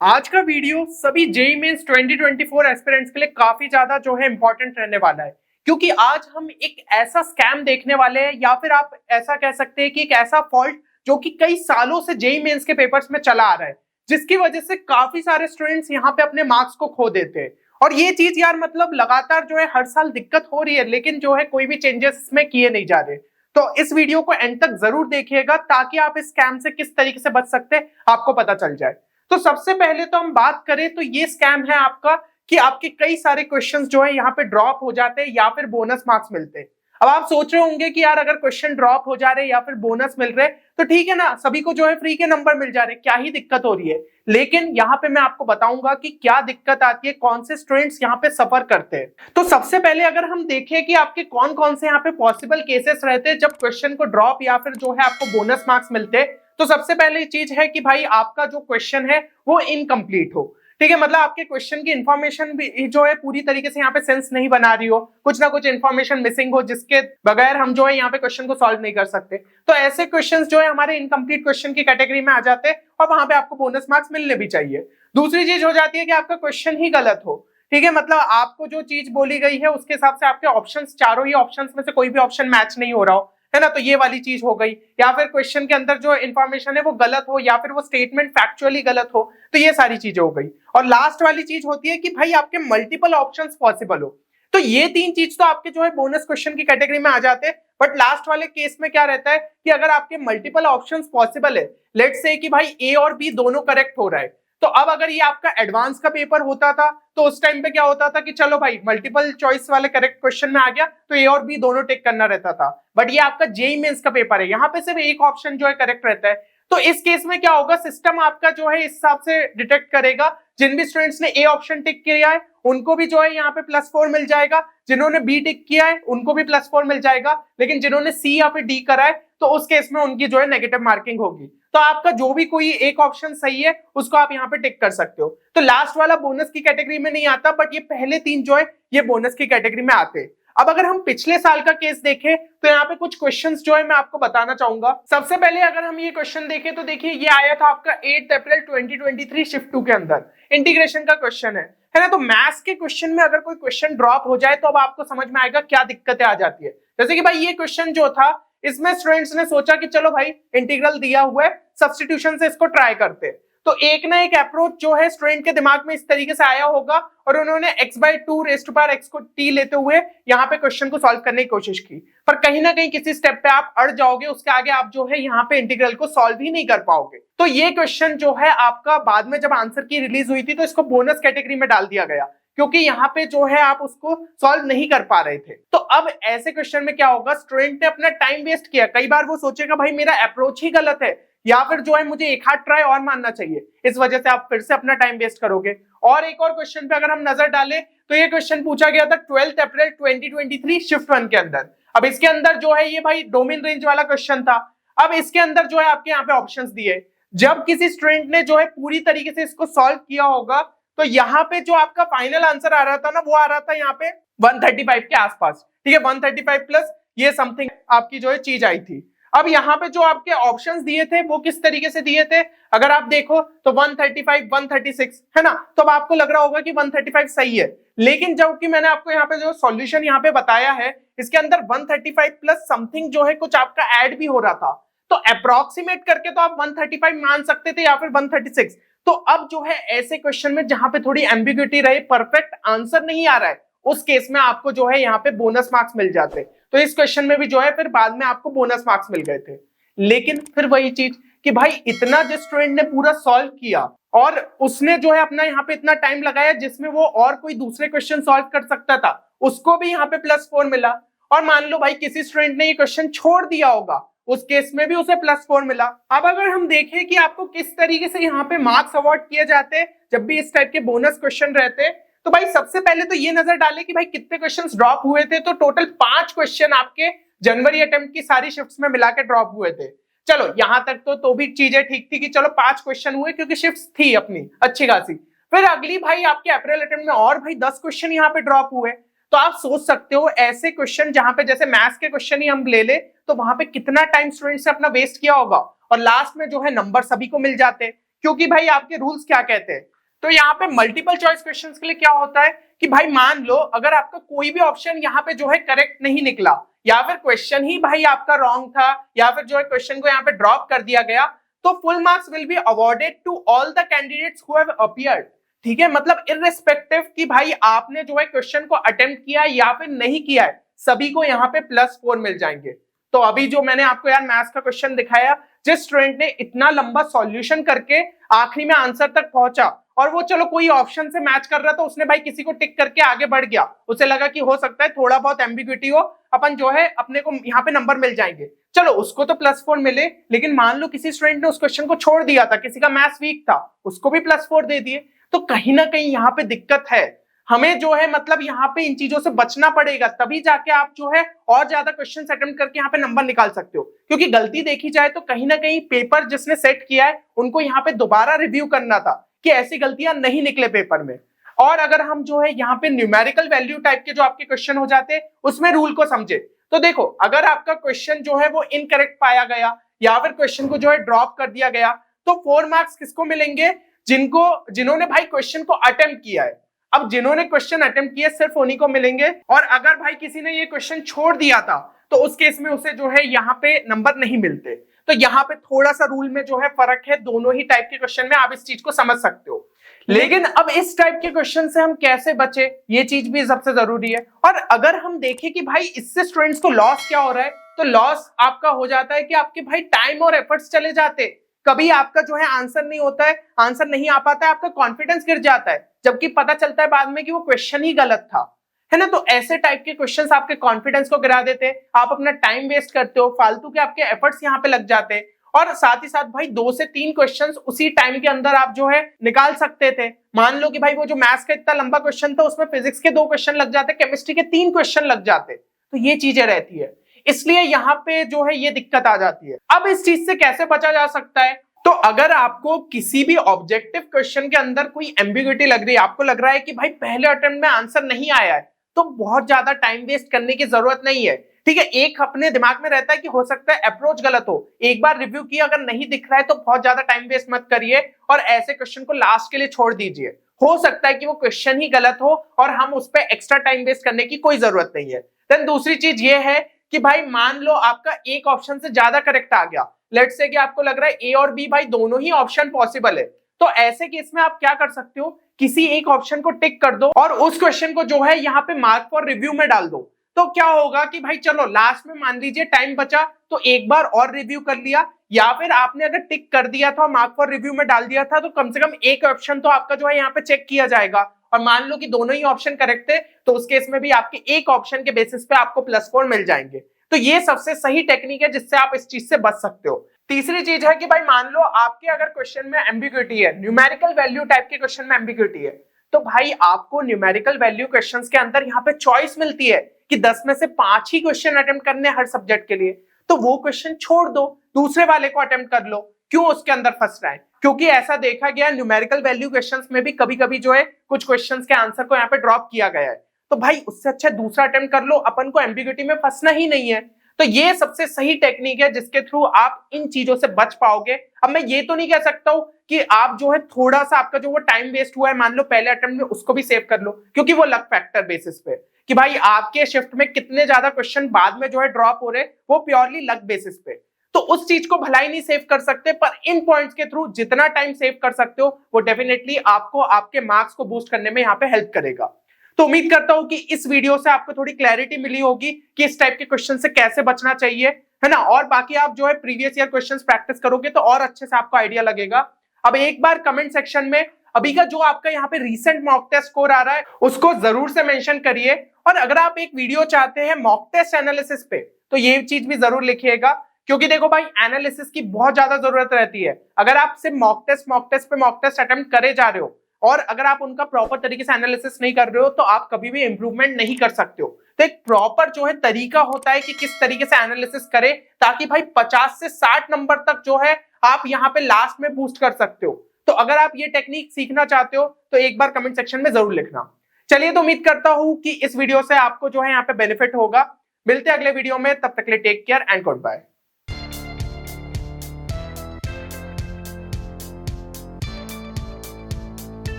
आज का वीडियो सभी जेईई मेंस 2024 एस्पिरेंट्स के लिए काफी ज्यादा जो है इंपॉर्टेंट रहने वाला है, क्योंकि आज हम एक ऐसा स्कैम देखने वाले हैं, या फिर आप ऐसा कह सकते हैं कि एक ऐसा फॉल्ट जो कि कई सालों से जेईई मेंस के पेपर्स में चला आ रहा है, जिसकी वजह से काफी सारे स्टूडेंट्स यहाँ पे अपने मार्क्स को खो देते हैं। और ये चीज यार मतलब लगातार जो है हर साल दिक्कत हो रही है, लेकिन जो है कोई भी चेंजेस इसमें किए नहीं जा रहे। तो इस वीडियो को एंड तक जरूर देखिएगा ताकि आप इस स्कैम से किस तरीके से बच सकते हैं आपको पता चल जाए। तो सबसे पहले तो हम बात करें तो ये स्कैम है आपका कि आपके कई सारे क्वेश्चंस जो है यहाँ पे ड्रॉप हो जाते हैं या फिर बोनस मार्क्स मिलते हैं। अब आप सोच रहे होंगे कि यार अगर क्वेश्चन ड्रॉप हो जा रहे या फिर बोनस मिल रहे तो ठीक है ना, सभी को जो है फ्री के नंबर मिल जा रहे, क्या ही दिक्कत हो रही है। लेकिन यहाँ पे मैं आपको बताऊंगा कि क्या दिक्कत आती है, कौन से स्टूडेंट्स यहाँ पे सफर करते हैं। तो सबसे पहले अगर हम देखें कि आपके कौन कौन से यहाँ पे पॉसिबल केसेस रहते हैं जब क्वेश्चन को ड्रॉप या फिर जो है आपको बोनस मार्क्स मिलते हैं, तो सबसे पहली चीज है कि भाई आपका जो क्वेश्चन है वो इनकम्प्लीट हो। ठीक है, मतलब आपके क्वेश्चन की इंफॉर्मेशन भी जो है पूरी तरीके से यहाँ पे सेंस नहीं बना रही हो, कुछ ना कुछ इंफॉर्मेशन मिसिंग हो जिसके बगैर हम जो है यहाँ पे क्वेश्चन को सॉल्व नहीं कर सकते। तो ऐसे क्वेश्चंस जो है हमारे इनकम्प्लीट क्वेश्चन की कैटेगरी में आ जाते हैं और वहां पे आपको बोनस मार्क्स मिलने भी चाहिए। दूसरी चीज हो जाती है कि आपका क्वेश्चन ही गलत हो। ठीक है, मतलब आपको जो चीज बोली गई है उसके हिसाब से आपके ऑप्शंस, चारों ही ऑप्शंस में से कोई भी ऑप्शन मैच नहीं हो रहा हो, है ना, तो ये वाली चीज हो गई। या फिर क्वेश्चन के अंदर जो इंफॉर्मेशन है वो गलत हो, या फिर वो स्टेटमेंट फैक्चुअली गलत हो, तो ये सारी चीजें हो गई। और लास्ट वाली चीज होती है कि भाई आपके मल्टीपल ऑप्शंस पॉसिबल हो। तो ये तीन चीज तो आपके जो है बोनस क्वेश्चन की कैटेगरी में आ जाते हैं। बट लास्ट वाले केस में क्या रहता है कि अगर आपके मल्टीपल ऑप्शंस पॉसिबल है, लेट्स से कि भाई ए और बी दोनों करेक्ट हो रहा है, तो अब अगर ये आपका एडवांस का पेपर होता था तो उस टाइम पे क्या होता था कि चलो भाई मल्टीपल चॉइस वाले करेक्ट क्वेश्चन में आ गया तो ए और बी दोनों टिक करना रहता था। बट ये आपका जेईई मेंस का पेपर है, यहाँ पे सिर्फ एक ऑप्शन जो है करेक्ट रहता है। तो इस केस में क्या होगा, सिस्टम आपका जो है इस हिसाब से डिटेक्ट करेगा, जिन भी स्टूडेंट्स ने ए ऑप्शन टिक किया है उनको भी जो है यहाँ पे +4 मिल जाएगा, जिन्होंने बी टिक किया है उनको भी +4 मिल जाएगा, लेकिन जिन्होंने सी या फिर डी करा है तो उस केस में उनकी जो है नेगेटिव मार्किंग होगी। तो आपका जो भी कोई एक ऑप्शन सही है उसको आप यहाँ पे टिक कर सकते हो। तो लास्ट वाला बोनस की कैटेगरी में नहीं आता, बट ये पहले तीन जो है ये बोनस की कैटेगरी में आते हैं। अब अगर हम पिछले साल का केस देखें तो यहाँ पे कुछ क्वेश्चंस जो है मैं आपको बताना चाहूंगा। सबसे पहले अगर हम ये क्वेश्चन देखें तो देखिए ये आया था आपका 8 अप्रैल 2023 शिफ्ट 2 के अंदर, इंटीग्रेशन का क्वेश्चन है ना। तो मैथ्स के क्वेश्चन में अगर कोई क्वेश्चन ड्रॉप हो जाए तो अब आपको समझ में आएगा क्या दिक्कतें आ जाती है। जैसे कि भाई ये क्वेश्चन जो था इसमें स्टूडेंट्स ने सोचा कि चलो भाई इंटीग्रल दिया हुआ है, सब्स्टिट्यूशन से इसको ट्राई करते हैं। तो एक ना एक अप्रोच जो है स्टूडेंट के दिमाग में इस तरीके से आया होगा और उन्होंने x/2 को t लेते हुए यहाँ पे क्वेश्चन को सॉल्व करने की कोशिश की, पर कहीं ना कहीं किसी स्टेप पे आप अड़ जाओगे, उसके आगे आप जो है यहाँ पे इंटीग्रल को सॉल्व ही नहीं कर पाओगे। तो ये क्वेश्चन जो है आपका बाद में जब आंसर की रिलीज हुई थी तो इसको बोनस कैटेगरी में डाल दिया गया, क्योंकि यहाँ पे जो है आप उसको सॉल्व नहीं कर पा रहे थे। तो अब ऐसे क्वेश्चन में क्या होगा, स्टूडेंट ने अपना टाइम वेस्ट किया, कई बार वो सोचेगा भाई मेरा अप्रोच ही गलत है या फिर जो है मुझे एक हाथ ट्राई और मानना चाहिए, इस वजह से आप फिर से अपना टाइम वेस्ट करोगे। और एक और क्वेश्चन पे अगर हम नजर डालें तो ये क्वेश्चन पूछा गया था 12 अप्रैल 2023 शिफ्ट 1 के अंदर। अब इसके अंदर जो है ये भाई डोमेन रेंज वाला क्वेश्चन था। अब इसके अंदर जो है आपके यहाँ पे ऑप्शंस दिए, जब किसी स्टूडेंट ने जो है पूरी तरीके से इसको सॉल्व किया होगा तो यहाँ पे जो आपका फाइनल आंसर आ रहा था ना वो आ रहा था यहाँ पे 135 के आसपास। ठीक है, 135 प्लस ये समथिंग आपकी जो है चीज आई थी। अब यहाँ पे जो आपके ऑप्शंस दिए थे वो किस तरीके से दिए थे, अगर आप देखो तो 135, 136 है ना, तो अब आपको लग रहा होगा कि 135 सही है। लेकिन जब कि मैंने आपको यहाँ पे जो सॉल्यूशन यहाँ पे बताया है इसके अंदर 135 प्लस समथिंग जो है कुछ आपका ऐड भी हो रहा था, तो अप्रोक्सीमेट करके तो आप 135 मान सकते थे या फिर 136। तो अब जो है ऐसे क्वेश्चन में जहां पे थोड़ी एम्बिग्युइटी रहे, परफेक्ट आंसर नहीं आ रहा है, उस केस में आपको जो है यहाँ पे बोनस मार्क्स मिल जाते। तो इस क्वेश्चन में भी जो है फिर बाद में आपको बोनस मार्क्स मिल गए थे। लेकिन फिर वही चीज कि भाई इतना जिस स्टूडेंट ने पूरा सॉल्व किया और उसने जो है अपना यहाँ पे इतना टाइम लगाया जिसमें वो और कोई दूसरे क्वेश्चन सॉल्व कर सकता था, उसको भी यहाँ पे +4 मिला। और मान लो भाई किसी स्टूडेंट ने ये क्वेश्चन छोड़ दिया होगा, उस केस में भी उसे +4 मिला। अब अगर हम देखें कि आपको किस तरीके से यहाँ पे मार्क्स अवार्ड किए जाते हैं जब भी इस टाइप के बोनस क्वेश्चन रहते हैं, तो भाई सबसे पहले तो ये नजर डाले कि भाई कितने क्वेश्चंस ड्रॉप हुए थे। तो टोटल 5 क्वेश्चन आपके जनवरी अटेम्प्ट की सारी शिफ्ट्स में मिला के ड्रॉप हुए थे। चलो यहां तक तो भी चीजें ठीक थी कि चलो 5 क्वेश्चन हुए क्योंकि शिफ्ट्स थी अपनी अच्छी खासी। फिर अगली भाई आपके अप्रैल अटेम्प्ट में और भाई 10 क्वेश्चन यहाँ पे ड्रॉप हुए। तो आप सोच सकते हो ऐसे क्वेश्चन जहां पे जैसे मैथ्स के क्वेश्चन ही हम ले तो वहां पे कितना टाइम स्टूडेंट्स ने अपना वेस्ट किया होगा, और लास्ट में जो है नंबर सभी को मिल जाते। क्योंकि भाई आपके रूल्स क्या कहते हैं। तो यहाँ पे मल्टीपल चॉइस क्वेश्चंस के लिए क्या होता है कि भाई मान लो अगर आपका कोई भी ऑप्शन यहाँ पे जो है करेक्ट नहीं निकला, या फिर क्वेश्चन ही भाई आपका रॉन्ग था, या फिर जो है क्वेश्चन को यहाँ पे ड्रॉप कर दिया गया, तो full marks will be awarded to all the candidates who have appeared. ठीक है, मतलब इररिस्पेक्टिव कि भाई आपने जो है क्वेश्चन को अटेम्प्ट किया या फिर नहीं किया है, सभी को यहाँ पे +4 मिल जाएंगे। तो अभी जो मैंने आपको यार मैथ्स का क्वेश्चन दिखाया, जिस स्टूडेंट ने इतना लंबा सॉल्यूशन करके आखिरी में आंसर तक पहुंचा, और वो चलो कोई ऑप्शन से मैच कर रहा था, उसने भाई किसी को टिक करके आगे बढ़ गया, उसे लगा कि हो सकता है थोड़ा बहुत एम्बिग्विटी हो, अपन जो है अपने को यहाँ पे नंबर मिल जाएंगे, चलो उसको तो +4 मिले। लेकिन मान लो किसी स्टूडेंट ने उस क्वेश्चन को छोड़ दिया था, किसी का मैथ्स वीक था, उसको भी +4 दे दिए। तो कहीं ना कहीं यहाँ पे दिक्कत है, हमें जो है मतलब यहाँ पे इन चीजों से बचना पड़ेगा, तभी जाके आप जो है और ज्यादा क्वेश्चन अटेम्प्ट करके यहाँ पे नंबर निकाल सकते हो। क्योंकि गलती देखी जाए तो कहीं ना कहीं पेपर जिसने सेट किया है उनको यहाँ पे दोबारा रिव्यू करना था कि ऐसी गलतियां नहीं निकले पेपर में। और अगर हम जो है यहाँ पे न्यूमेरिकल वैल्यू टाइप के जो आपके क्वेश्चन हो जाते उसमें रूल को समझे, तो देखो अगर आपका क्वेश्चन जो है वो इनकरेक्ट पाया गया या फिर क्वेश्चन को जो है ड्रॉप कर दिया गया, तो 4 मार्क्स किसको मिलेंगे? जिन्होंने भाई क्वेश्चन को अटेम्प्ट किया है। अब जिन्होंने क्वेश्चन अटेम्प्ट किया सिर्फ उन्हीं को मिलेंगे, और अगर भाई किसी ने ये क्वेश्चन छोड़ दिया था तो उस केस में उसे जो है यहाँ पे नंबर नहीं मिलते। तो यहाँ पे थोड़ा सा रूल में जो है फर्क है, दोनों ही टाइप के क्वेश्चन में आप इस चीज को समझ सकते हो। लेकिन अब इस टाइप के क्वेश्चन से हम कैसे बचे, ये चीज भी सबसे जरूरी है। और अगर हम देखें कि भाई इससे स्टूडेंट्स को लॉस क्या हो रहा है, तो लॉस आपका हो जाता है कि आपके भाई टाइम और एफर्ट्स चले जाते, कभी आपका जो है आंसर नहीं होता है, आंसर नहीं आ पाता है, आपका कॉन्फिडेंस गिर जाता है, जबकि पता चलता है बाद में कि वो क्वेश्चन ही गलत था, है ना। तो ऐसे टाइप के क्वेश्चंस आपके कॉन्फिडेंस को गिरा देते, आप अपना टाइम वेस्ट करते हो, फालतू के आपके एफर्ट्स यहाँ पे लग जाते हैं। और साथ ही साथ भाई 2 से 3 क्वेश्चंस उसी टाइम के अंदर आप जो है निकाल सकते थे। मान लो कि भाई वो जो मैथ्स का इतना लंबा क्वेश्चन था उसमें फिजिक्स के 2 क्वेश्चन लग जाते, केमिस्ट्री के 3 क्वेश्चन लग जाते। तो ये चीजें रहती है, इसलिए यहाँ पे जो है ये दिक्कत आ जाती है। अब इस चीज से कैसे बचा जा सकता है? तो अगर आपको किसी भी ऑब्जेक्टिव क्वेश्चन के अंदर कोई एम्बिग्युइटी लग रही है, आपको लग रहा है कि भाई पहले अटेम्प्ट में आंसर नहीं आया है, तो बहुत ज्यादा टाइम वेस्ट करने की जरूरत नहीं है। ठीक है, एक अपने दिमाग में रहता है कि हो सकता है अप्रोच गलत हो, एक बार रिव्यू किया, अगर नहीं दिख रहा है तो बहुत ज्यादा टाइम वेस्ट मत करिए और ऐसे क्वेश्चन को लास्ट के लिए छोड़ दीजिए। हो सकता है कि वो क्वेश्चन ही गलत हो और हम उस पर एक्स्ट्रा टाइम वेस्ट करने की कोई जरूरत नहीं है। देन दूसरी चीज ये है कि भाई मान लो आपका एक ऑप्शन से ज्यादा करेक्ट आ गया, लेट्स से कि आपको लग रहा है ए और बी भाई दोनों ही ऑप्शन पॉसिबल है, तो ऐसे केस में आप क्या कर सकते हो, किसी एक ऑप्शन को टिक कर दो और उस क्वेश्चन को जो है यहाँ पे मार्क फॉर रिव्यू में डाल दो। तो क्या होगा कि भाई चलो लास्ट में मान लीजिए टाइम बचा तो एक बार और रिव्यू कर लिया, या फिर आपने अगर टिक कर दिया था और मार्क फॉर रिव्यू में डाल दिया था तो कम से कम एक ऑप्शन तो आपका जो है यहाँ पे चेक किया जाएगा। और मान लो कि दोनों ही ऑप्शन करेक्ट थे तो उस केस में भी आपके एक ऑप्शन के बेसिस पे आपको +4 मिल जाएंगे। तो ये सबसे सही टेक्निक है जिससे आप इस चीज से बच सकते हो। तीसरी चीज है कि भाई मान लो आपके अगर क्वेश्चन में एम्बिग्युइटी है, न्यूमेरिकल वैल्यू टाइप के क्वेश्चन में एम्बिग्युइटी है, तो भाई आपको न्यूमेरिकल वैल्यू क्वेश्चंस के अंदर यहाँ पे चॉइस मिलती है कि 10 में से 5 ही क्वेश्चन अटेम्प्ट करने हर सब्जेक्ट के लिए, तो वो क्वेश्चन छोड़ दो, दूसरे वाले को अटेम्प्ट कर लो, क्यों उसके अंदर फंस रहे हैं। क्योंकि ऐसा देखा गया न्यूमेरिकल वैल्यू क्वेश्चंस में भी कभी कभी जो है कुछ क्वेश्चंस के आंसर को यहाँ पे ड्रॉप किया गया है, तो भाई उससे अच्छा दूसरा अटेम्प्ट कर लो, अपन को एम्बिग्युइटी में फंसना ही नहीं है। तो ये सबसे सही टेक्निक है जिसके थ्रू आप इन चीजों से बच पाओगे। अब मैं ये तो नहीं कह सकता हूं कि आप जो है थोड़ा सा आपका जो वो टाइम वेस्ट हुआ है मान लो पहले अटेम्प्ट में, उसको भी सेव कर लो, क्योंकि वो लक फैक्टर बेसिस पे कि भाई आपके शिफ्ट में कितने ज्यादा क्वेश्चन बाद में जो है ड्रॉप हो रहे, वो प्योरली लक बेसिस पे, तो उस चीज को भलाई नहीं सेव कर सकते, पर इन पॉइंट्स के थ्रू जितना टाइम सेव कर सकते हो वो डेफिनेटली आपको आपके मार्क्स को बूस्ट करने में यहाँ पे हेल्प करेगा। तो उम्मीद करता हूं कि इस वीडियो से आपको थोड़ी क्लैरिटी मिली होगी कि इस टाइप के क्वेश्चन से कैसे बचना चाहिए, है ना। और बाकी आप जो है प्रीवियस ईयर क्वेश्चंस प्रैक्टिस करोगे तो और अच्छे से आपको आइडिया लगेगा। अब एक बार कमेंट सेक्शन में अभी का जो आपका यहाँ पे रीसेंट मॉक टेस्ट स्कोर आ रहा है उसको जरूर से मेंशन करिए, और अगर आप एक वीडियो चाहते हैं मॉक टेस्ट एनालिसिस पे तो ये चीज भी जरूर लिखिएगा, क्योंकि देखो भाई एनालिसिस की बहुत ज्यादा जरूरत रहती है। अगर आप सिर्फ मॉक टेस्ट अटेम्प्ट करे जा रहे हो और अगर आप उनका प्रॉपर तरीके से एनालिसिस नहीं कर रहे हो तो आप कभी भी इंप्रूवमेंट नहीं कर सकते हो। तो एक प्रॉपर जो है तरीका होता है कि किस तरीके से एनालिसिस करें ताकि भाई 50 से 60 नंबर तक जो है आप यहाँ पे लास्ट में बूस्ट कर सकते हो। तो अगर आप ये टेक्निक सीखना चाहते हो तो एक बार कमेंट सेक्शन में जरूर लिखना। चलिए, तो उम्मीद करता हूं कि इस वीडियो से आपको जो है यहाँ पे बेनिफिट होगा। मिलते हैं अगले वीडियो में, तब तक के लिए take care and good bye.